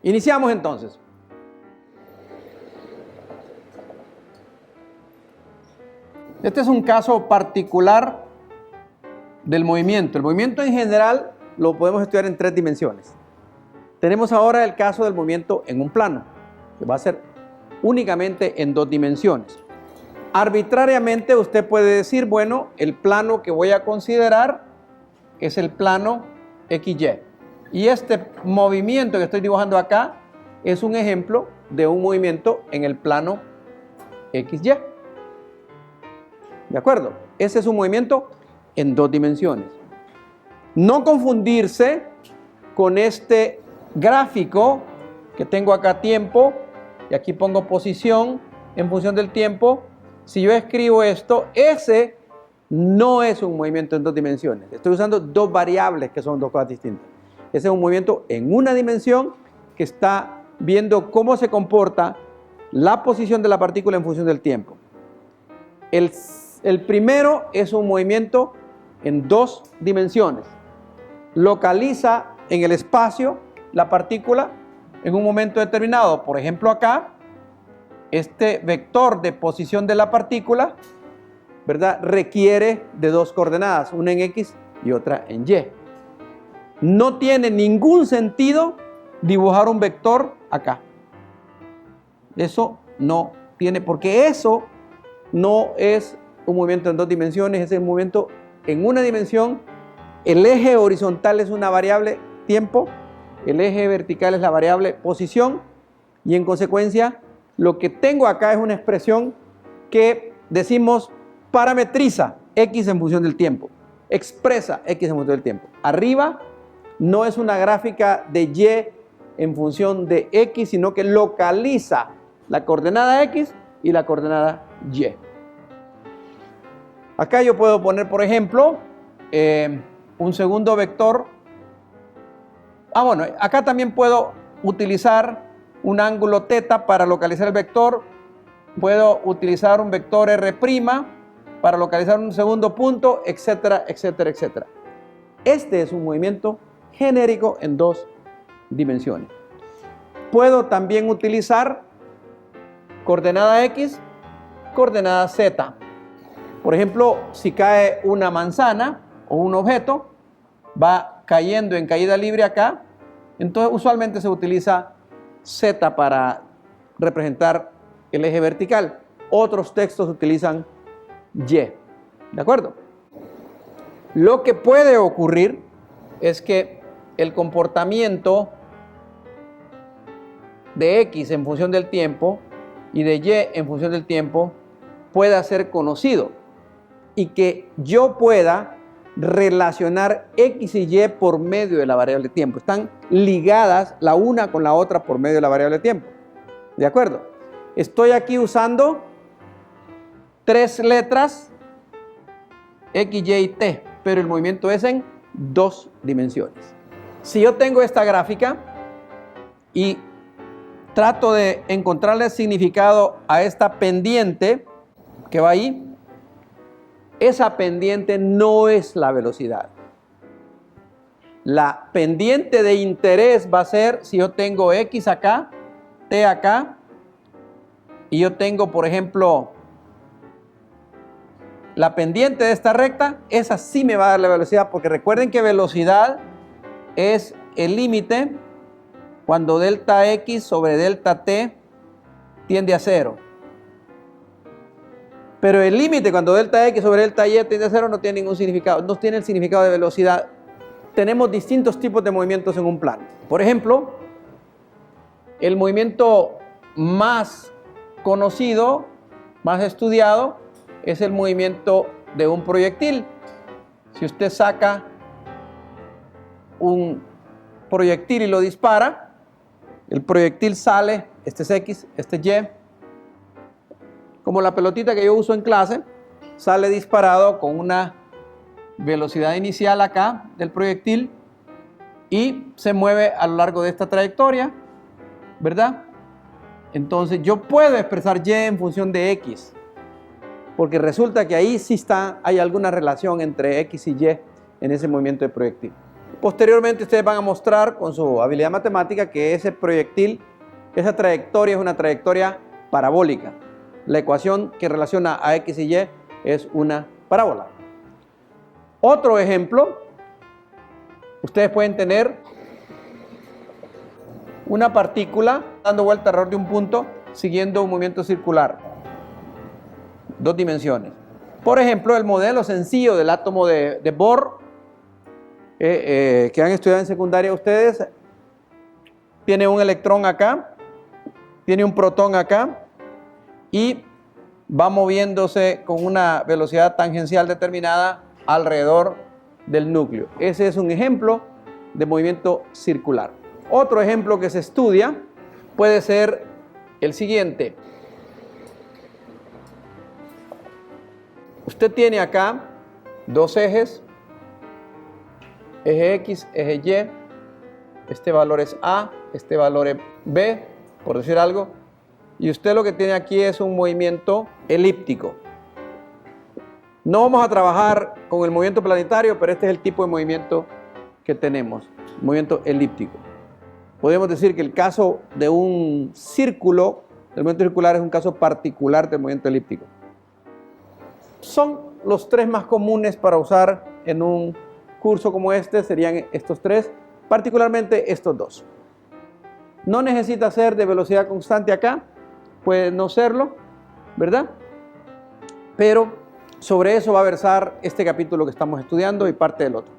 Iniciamos entonces. Este es un caso particular del movimiento. El movimiento en general lo podemos estudiar en 3 dimensiones. Tenemos ahora el caso del movimiento en un plano, que va a ser únicamente en 2 dimensiones. Arbitrariamente usted puede decir, bueno, el plano que voy a considerar es el plano XY. Y este movimiento que estoy dibujando acá es un ejemplo de un movimiento en el plano XY. ¿De acuerdo? Ese es un movimiento en 2 dimensiones. No confundirse con este gráfico que tengo acá tiempo y aquí pongo posición en función del tiempo. Si yo escribo esto, ese no es un movimiento en 2 dimensiones. Estoy usando 2 variables que son 2 cosas distintas. Ese es un movimiento en una dimensión que está viendo cómo se comporta la posición de la partícula en función del tiempo. El primero es un movimiento en 2 dimensiones. Localiza en el espacio la partícula en un momento determinado. Por ejemplo, acá, este vector de posición de la partícula, ¿verdad?, requiere de 2 coordenadas, una en X y otra en Y. No tiene ningún sentido dibujar un vector acá. Eso no tiene, porque eso no es un movimiento en 2 dimensiones, es un movimiento en una dimensión. El eje horizontal es una variable tiempo, el eje vertical es la variable posición, y en consecuencia lo que tengo acá es una expresión que decimos parametriza X en función del tiempo, expresa X en función del tiempo. Arriba no es una gráfica de Y en función de X, sino que localiza la coordenada X y la coordenada Y. Acá yo puedo poner, por ejemplo, un segundo vector. Bueno, acá también puedo utilizar un ángulo θ para localizar el vector. Puedo utilizar un vector R' para localizar un segundo punto, etcétera, etcétera, etcétera. Este es un movimiento genérico en 2 dimensiones. Puedo también utilizar coordenada X, coordenada Z. Por ejemplo, si cae una manzana o un objeto, va cayendo en caída libre acá, entonces usualmente se utiliza Z para representar el eje vertical. Otros textos utilizan Y. ¿De acuerdo? Lo que puede ocurrir es que el comportamiento de X en función del tiempo y de Y en función del tiempo pueda ser conocido y que yo pueda relacionar X y Y por medio de la variable tiempo. Están ligadas la una con la otra por medio de la variable tiempo. ¿De acuerdo? Estoy aquí usando 3 letras X, Y y T, pero el movimiento es en 2 dimensiones. Si yo tengo esta gráfica y trato de encontrarle significado a esta pendiente que va ahí, esa pendiente no es la velocidad. La pendiente de interés va a ser si yo tengo X acá, T acá, y yo tengo, por ejemplo, la pendiente de esta recta, esa sí me va a dar la velocidad, porque recuerden que velocidad es el límite cuando delta X sobre delta T tiende a 0. Pero el límite cuando delta X sobre delta Y tiende a 0 no tiene ningún significado, no tiene el significado de velocidad. Tenemos distintos tipos de movimientos en un plano. Por ejemplo, el movimiento más conocido, más estudiado, es el movimiento de un proyectil. Si usted saca un proyectil y lo dispara, el proyectil sale, este es X, este es Y, como la pelotita que yo uso en clase, sale disparado con una velocidad inicial acá del proyectil y se mueve a lo largo de esta trayectoria, ¿verdad? Entonces yo puedo expresar Y en función de X, porque resulta que ahí sí hay alguna relación entre X y Y en ese movimiento de proyectil. Posteriormente ustedes van a mostrar con su habilidad matemática que ese proyectil, esa trayectoria es una trayectoria parabólica. La ecuación que relaciona a X y Y es una parábola. Otro ejemplo, ustedes pueden tener una partícula dando vuelta alrededor de un punto siguiendo un movimiento circular, 2 dimensiones. Por ejemplo, el modelo sencillo del átomo de Bohr, que han estudiado en secundaria ustedes, tiene un electrón acá, tiene un protón acá y va moviéndose con una velocidad tangencial determinada alrededor del núcleo. Ese es un ejemplo de movimiento circular. Otro ejemplo que se estudia puede ser el siguiente. Usted tiene acá 2 ejes, eje X, eje Y, este valor es A, este valor es B, por decir algo, y usted lo que tiene aquí es un movimiento elíptico. No vamos a trabajar con el movimiento planetario, pero este es el tipo de movimiento que tenemos, movimiento elíptico. Podemos decir que el caso de un círculo, el movimiento circular es un caso particular del movimiento elíptico. Son los 3 más comunes para usar en un curso como este, serían estos 3, particularmente estos 2. No necesita ser de velocidad constante acá, puede no serlo, ¿verdad? Pero sobre eso va a versar este capítulo que estamos estudiando y parte del otro.